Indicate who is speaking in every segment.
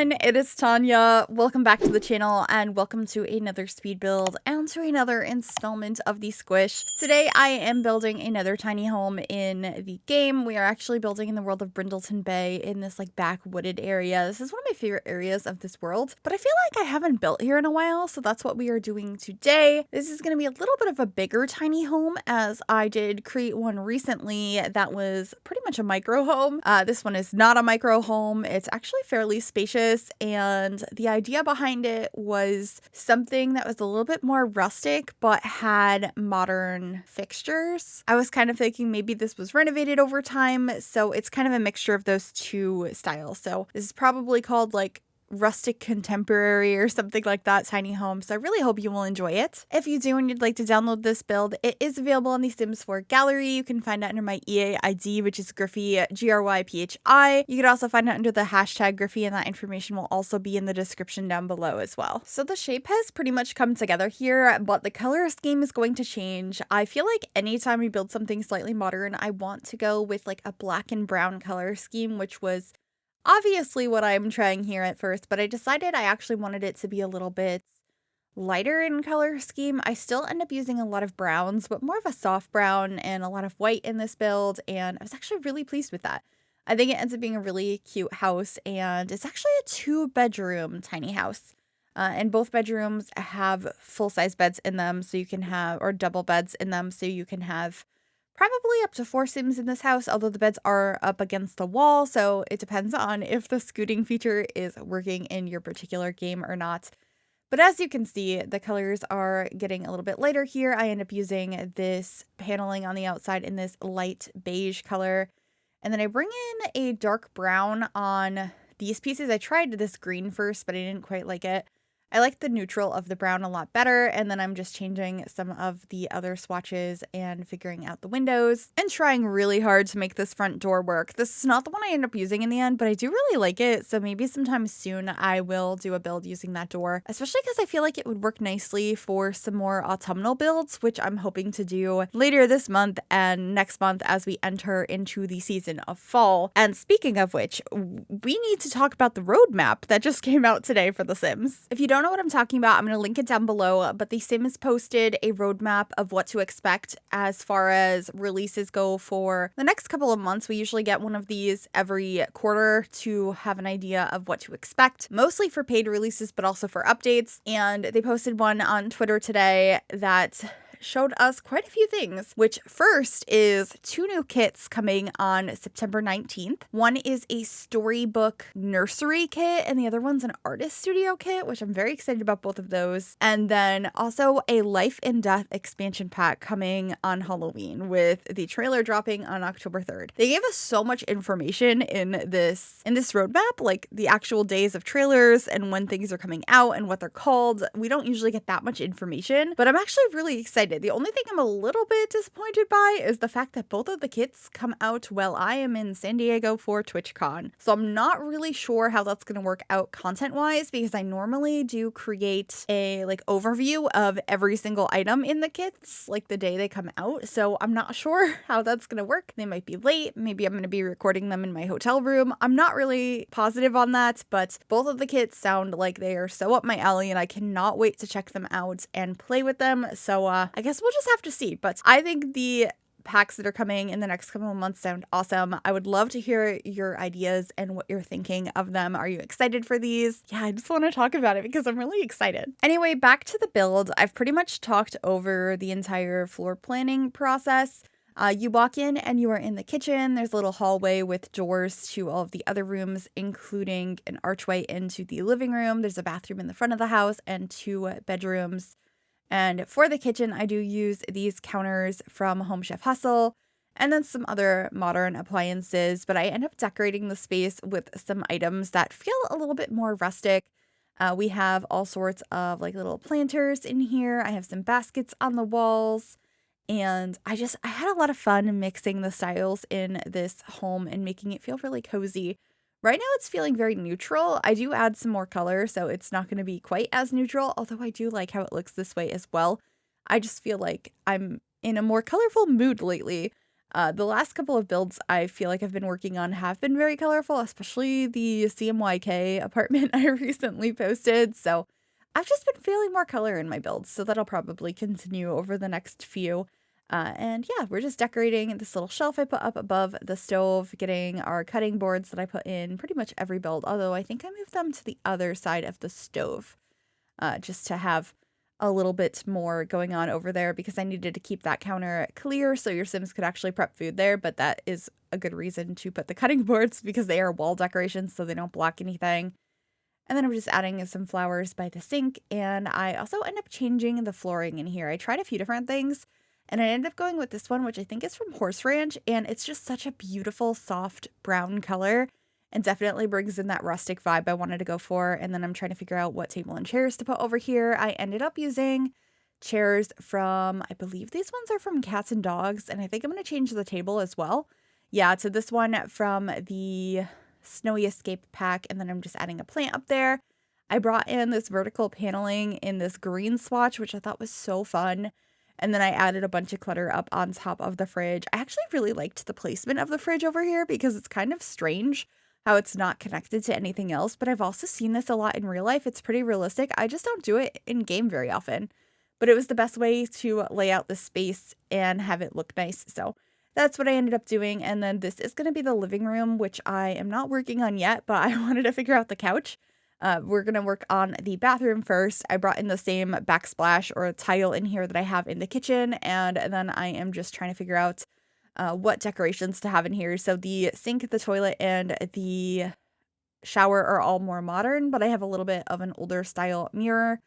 Speaker 1: everyone, it is Tanya. Welcome back to the channel and welcome to another speed build and to another installment of the Squish. Today I am building another tiny home in the game. We are actually building in the world of Brindleton Bay in this like back wooded area. This is one of my favorite areas of this world, but I feel like I haven't built here in a while, so that's what we are doing today. This is going to be a little bit of a bigger tiny home, as I did create one recently that was pretty much a micro home. This one is not a micro home. It's actually fairly spacious, and the idea behind it was something that was a little bit more rustic but had modern fixtures. I was kind of thinking maybe this was renovated over time, so it's kind of a mixture of those two styles. So this is probably called like Rustic Contemporary or something like that tiny home, so I really hope you will enjoy it. If you do and you'd like to download this build, it is available on the Sims 4 gallery. You can find it under my EA ID, which is Gryphi, Gryphi. You could also find it under the hashtag Gryphi, and that information will also be in the description down below as well. So the shape has pretty much come together here, but the color scheme is going to change. I feel like anytime we build something slightly modern, I want to go with like a black and brown color scheme, which was obviously what I'm trying here at first, but I decided I actually wanted it to be a little bit lighter in color scheme. I still end up using a lot of browns, but more of a soft brown and a lot of white in this build, and I was actually really pleased with that. I think it ends up being a really cute house, and it's actually a 2-bedroom tiny house. And both bedrooms have full-size beds in them, so you can have, or double beds in them, so you can have probably up to 4 Sims in this house, although the beds are up against the wall, so it depends on if the scooting feature is working in your particular game or not. But as you can see, the colors are getting a little bit lighter here. I end up using this paneling on the outside in this light beige color, and then I bring in a dark brown on these pieces. I tried this green first, but I didn't quite like it. I like the neutral of the brown a lot better, and then I'm just changing some of the other swatches and figuring out the windows and trying really hard to make this front door work. This is not the one I end up using in the end, but I do really like it, so maybe sometime soon I will do a build using that door, especially because I feel like it would work nicely for some more autumnal builds, which I'm hoping to do later this month and next month as we enter into the season of fall. And speaking of which, we need to talk about the roadmap that just came out today for The Sims. If you don't know what I'm talking about, I'm going to link it down below, but The Sims posted a roadmap of what to expect as far as releases go for the next couple of months. We usually get one of these every quarter to have an idea of what to expect, mostly for paid releases, but also for updates. And they posted one on Twitter today that showed us quite a few things, which first is 2 new kits coming on September 19th. One is a storybook nursery kit, and the other one's an artist studio kit, which I'm very excited about both of those. And then also a Life and Death expansion pack coming on Halloween, with the trailer dropping on October 3rd. They gave us so much information in this roadmap, like the actual days of trailers and when things are coming out and what they're called. We don't usually get that much information, but I'm actually really excited. The only thing I'm a little bit disappointed by is the fact that both of the kits come out while I am in San Diego for TwitchCon. So I'm not really sure how that's going to work out content-wise, because I normally do create a like overview of every single item in the kits like the day they come out. So I'm not sure how that's going to work. They might be late. Maybe I'm going to be recording them in my hotel room. I'm not really positive on that, but both of the kits sound like they are so up my alley, and I cannot wait to check them out and play with them. So I guess we'll just have to see, but I think the packs that are coming in the next couple of months sound awesome. I would love to hear your ideas and what you're thinking of them. Are you excited for these? Yeah, I just want to talk about it because I'm really excited. Anyway, back to the build. I've pretty much talked over the entire floor planning process. You walk in and you are in the kitchen. There's a little hallway with doors to all of the other rooms, including an archway into the living room. There's a bathroom in the front of the house and 2 bedrooms. And for the kitchen, I do use these counters from Home Chef Hustle and then some other modern appliances, but I end up decorating the space with some items that feel a little bit more rustic. We have all sorts of like little planters in here. I have some baskets on the walls, and I had a lot of fun mixing the styles in this home and making it feel really cozy. Right now it's feeling very neutral. I do add some more color, so it's not going to be quite as neutral, although I do like how it looks this way as well. I just feel like I'm in a more colorful mood lately. The last couple of builds I feel like I've been working on have been very colorful, especially the CMYK apartment I recently posted. So I've just been feeling more color in my builds, so that'll probably continue over the next few. And yeah, we're just decorating this little shelf I put up above the stove, getting our cutting boards that I put in pretty much every build, although I think I moved them to the other side of the stove just to have a little bit more going on over there because I needed to keep that counter clear so your Sims could actually prep food there, but that is a good reason to put the cutting boards because they are wall decorations so they don't block anything. And then I'm just adding some flowers by the sink, and I also end up changing the flooring in here. I tried a few different things, and I ended up going with this one, which I think is from Horse Ranch, and it's just such a beautiful, soft brown color, and definitely brings in that rustic vibe I wanted to go for. And then I'm trying to figure out what table and chairs to put over here. I ended up using chairs from, I believe these ones are from Cats and Dogs, and I think I'm going to change the table as well. Yeah, to this one from the Snowy Escape pack, and then I'm just adding a plant up there. I brought in this vertical paneling in this green swatch, which I thought was so fun. And then I added a bunch of clutter up on top of the fridge. I actually really liked the placement of the fridge over here because it's kind of strange how it's not connected to anything else, but I've also seen this a lot in real life. It's pretty realistic. I just don't do it in game very often, but it was the best way to lay out the space and have it look nice. So that's what I ended up doing. And then this is going to be the living room, which I am not working on yet, but I wanted to figure out the couch. We're going to work on the bathroom first. I brought in the same backsplash or tile in here that I have in the kitchen, and then I am just trying to figure out what decorations to have in here. So the sink, the toilet, and the shower are all more modern, but I have a little bit of an older style mirror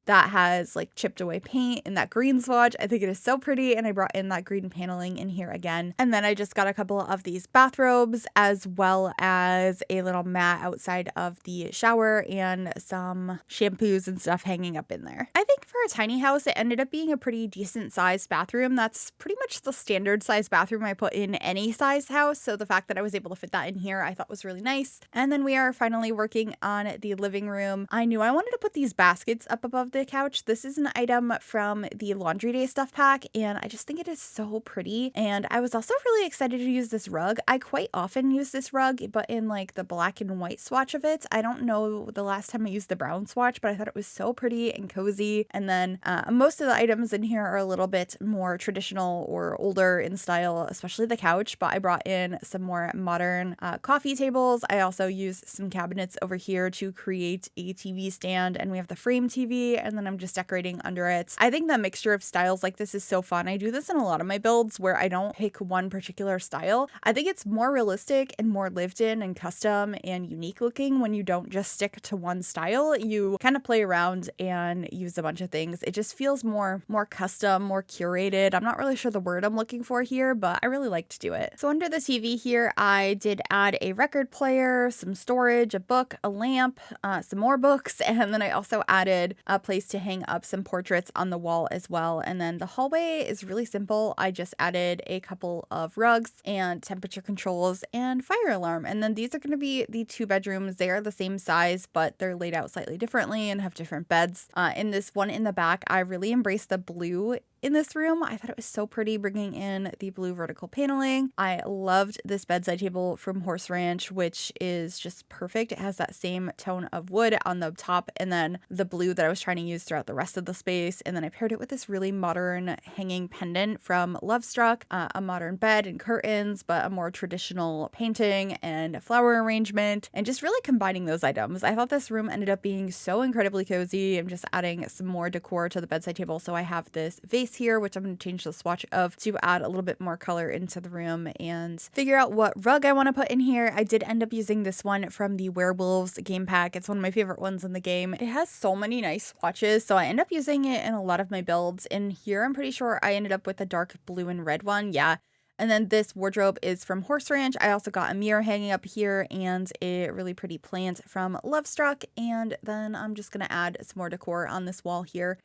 Speaker 1: that has like chipped away paint in that green swatch. I think it is so pretty, and I brought in that green paneling in here again. And then I just got a couple of these bathrobes as well as a little mat outside of the shower and some shampoos and stuff hanging up in there. I think for a tiny house, it ended up being a pretty decent sized bathroom. That's pretty much the standard size bathroom I put in any size house. So the fact that I was able to fit that in here, I thought was really nice. And then we are finally working on the living room. I knew I wanted to put these baskets up above the couch. This is an item from the Laundry Day stuff pack, and I just think it is so pretty. And I was also really excited to use this rug. I quite often use this rug, but in like the black and white swatch of it. I don't know the last time I used the brown swatch, but I thought it was so pretty and cozy. And then most of the items in here are a little bit more traditional or older in style, especially the couch, but I brought in some more modern coffee tables. I also used some cabinets over here to create a TV stand, and we have the frame TV, and then I'm just decorating under it. I think that mixture of styles like this is so fun. I do this in a lot of my builds where I don't pick one particular style. I think it's more realistic and more lived in and custom and unique looking when you don't just stick to one style. You kind of play around and use a bunch of things. It just feels more custom, more curated. I'm not really sure the word I'm looking for here, but I really like to do it. So under the TV here, I did add a record player, some storage, a book, a lamp, some more books, and then I also added a place to hang up some portraits on the wall as well. And then the hallway is really simple. I just added a couple of rugs and temperature controls and fire alarm. And then these are going to be the 2 bedrooms. They are the same size, but they're laid out slightly differently and have different beds. In this one in the back, I really embraced the blue in this room. I thought it was so pretty, bringing in the blue vertical paneling. I loved this bedside table from Horse Ranch, which is just perfect. It has that same tone of wood on the top and then the blue that I was trying to use throughout the rest of the space. And then I paired it with this really modern hanging pendant from Lovestruck, a modern bed and curtains, but a more traditional painting and flower arrangement, and just really combining those items. I thought this room ended up being so incredibly cozy. I'm just adding some more decor to the bedside table. So I have this vase here, which I'm going to change the swatch of to add a little bit more color into the room and figure out what rug I want to put in here. I did end up using this one from the Werewolves game pack. It's one of my favorite ones in the game. It has so many nice swatches, so I end up using it in a lot of my builds. In here, I'm pretty sure I ended up with a dark blue and red one. Yeah. And then this wardrobe is from Horse Ranch. I also got a mirror hanging up here and a really pretty plant from Lovestruck. And then I'm just going to add some more decor on this wall here,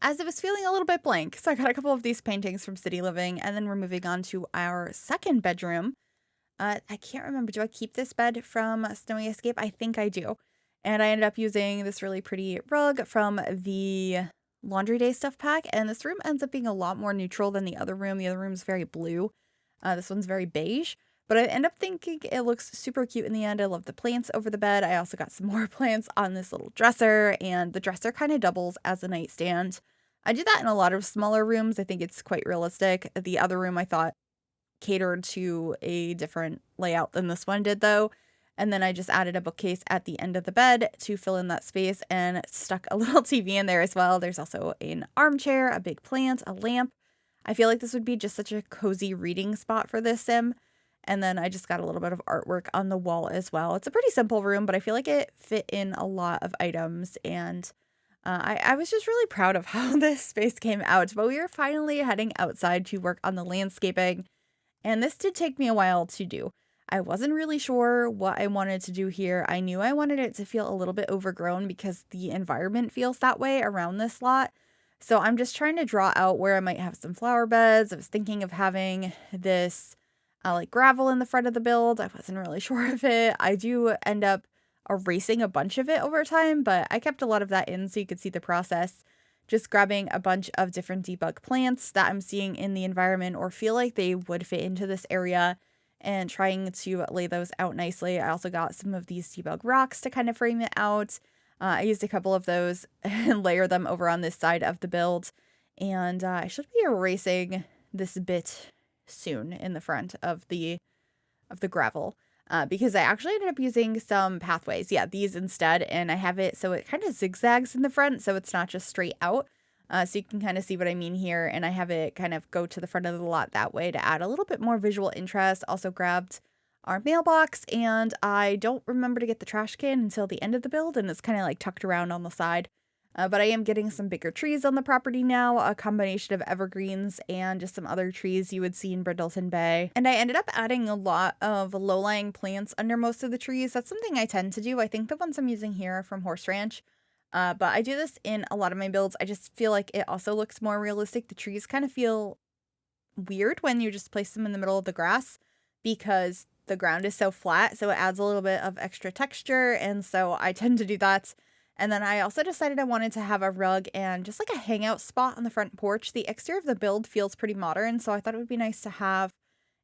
Speaker 1: as it was feeling a little bit blank. So I got a couple of these paintings from City Living, and then we're moving on to our second bedroom. I can't remember. Do I keep this bed from Snowy Escape? I think I do. And I ended up using this really pretty rug from the Laundry Day stuff pack, and this room ends up being a lot more neutral than the other room. The other room's very blue. This one's very beige, but I end up thinking it looks super cute in the end. I love the plants over the bed. I also got some more plants on this little dresser, and the dresser kind of doubles as a nightstand. I do that in a lot of smaller rooms. I think it's quite realistic. The other room I thought catered to a different layout than this one did, though. And then I just added a bookcase at the end of the bed to fill in that space and stuck a little TV in there as well. There's also an armchair, a big plant, a lamp. I feel like this would be just such a cozy reading spot for this sim. And then I just got a little bit of artwork on the wall as well. It's a pretty simple room, but I feel like it fit in a lot of items. And I was just really proud of how this space came out. But we were finally heading outside to work on the landscaping. And this did take me a while to do. I wasn't really sure what I wanted to do here. I knew I wanted it to feel a little bit overgrown because the environment feels that way around this lot. So I'm just trying to draw out where I might have some flower beds. I was thinking of having this like gravel in the front of the build. I wasn't really sure of it. I do end up erasing a bunch of it over time, but I kept a lot of that in so you could see the process. Just grabbing a bunch of different debug plants that I'm seeing in the environment or feel like they would fit into this area and trying to lay those out nicely. I also got some of these debug rocks to kind of frame it out. I used a couple of those and layer them over on this side of the build. And I should be erasing this bit soon in the front of the gravel. Because I actually ended up using some pathways. Yeah, these instead. And I have it so it kind of zigzags in the front, so it's not just straight out. So you can kind of see what I mean here. And I have it kind of go to the front of the lot that way to add a little bit more visual interest. Also grabbed our mailbox, and I don't remember to get the trash can until the end of the build, and it's kind of like tucked around on the side. But I am getting some bigger trees on the property now, a combination of evergreens and just some other trees you would see in Brindleton Bay. And I ended up adding a lot of low-lying plants under most of the trees. That's something I tend to do. I think the ones I'm using here are from Horse Ranch. But I do this in a lot of my builds. I just feel like it also looks more realistic. The trees kind of feel weird when you just place them in the middle of the grass because the ground is so flat. So it adds a little bit of extra texture. And so I tend to do that. And then I also decided I wanted to have a rug and just like a hangout spot on the front porch. The exterior of the build feels pretty modern, so I thought it would be nice to have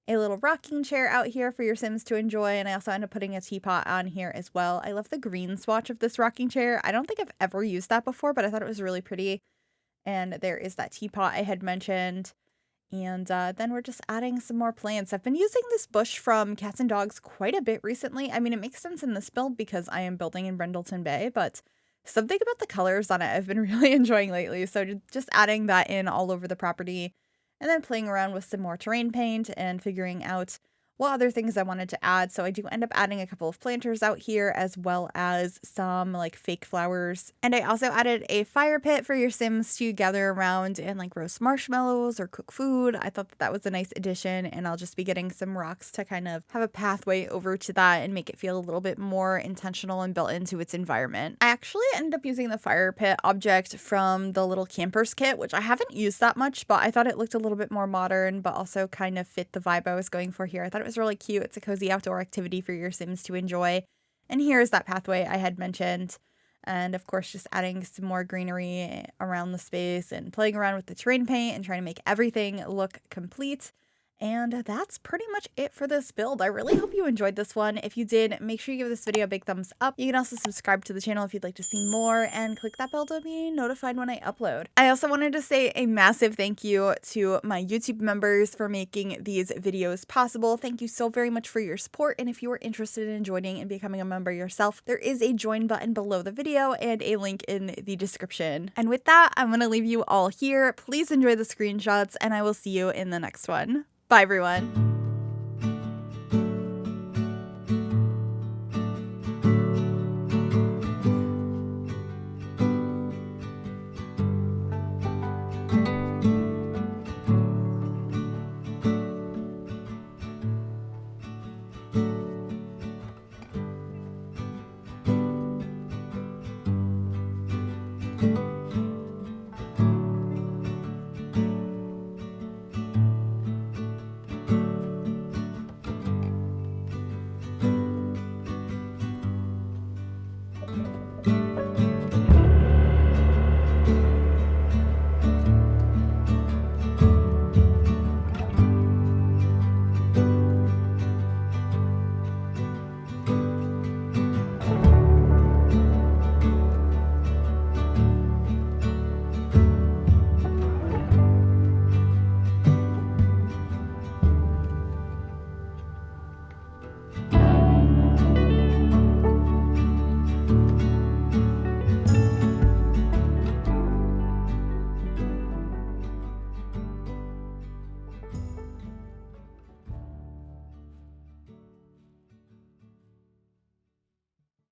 Speaker 1: a little rocking chair out here for your Sims to enjoy. And I also ended up putting a teapot on here as well. I love the green swatch of this rocking chair. I don't think I've ever used that before, but I thought it was really pretty. And there is that teapot I had mentioned. And then we're just adding some more plants. I've been using this bush from Cats and Dogs quite a bit recently. I mean, it makes sense in this build because I am building in Brindleton Bay, but something about the colors on it I've been really enjoying lately. So just adding that in all over the property and then playing around with some more terrain paint and figuring out what other things I wanted to add. So I do end up adding a couple of planters out here as well as some like fake flowers. And I also added a fire pit for your Sims to gather around and like roast marshmallows or cook food. I thought that was a nice addition, and I'll just be getting some rocks to kind of have a pathway over to that and make it feel a little bit more intentional and built into its environment. I actually ended up using the fire pit object from the little campers kit, which I haven't used that much, but I thought it looked a little bit more modern, but also kind of fit the vibe I was going for here. I thought it was really cute. It's a cozy outdoor activity for your Sims to enjoy. And here's that pathway I had mentioned. And of course, just adding some more greenery around the space and playing around with the terrain paint and trying to make everything look complete. And that's pretty much it for this build. I really hope you enjoyed this one. If you did, make sure you give this video a big thumbs up. You can also subscribe to the channel if you'd like to see more and click that bell to be notified when I upload. I also wanted to say a massive thank you to my YouTube members for making these videos possible. Thank you so very much for your support. And if you are interested in joining and becoming a member yourself, there is a join button below the video and a link in the description. And with that, I'm going to leave you all here. Please enjoy the screenshots and I will see you in the next one. Bye, everyone.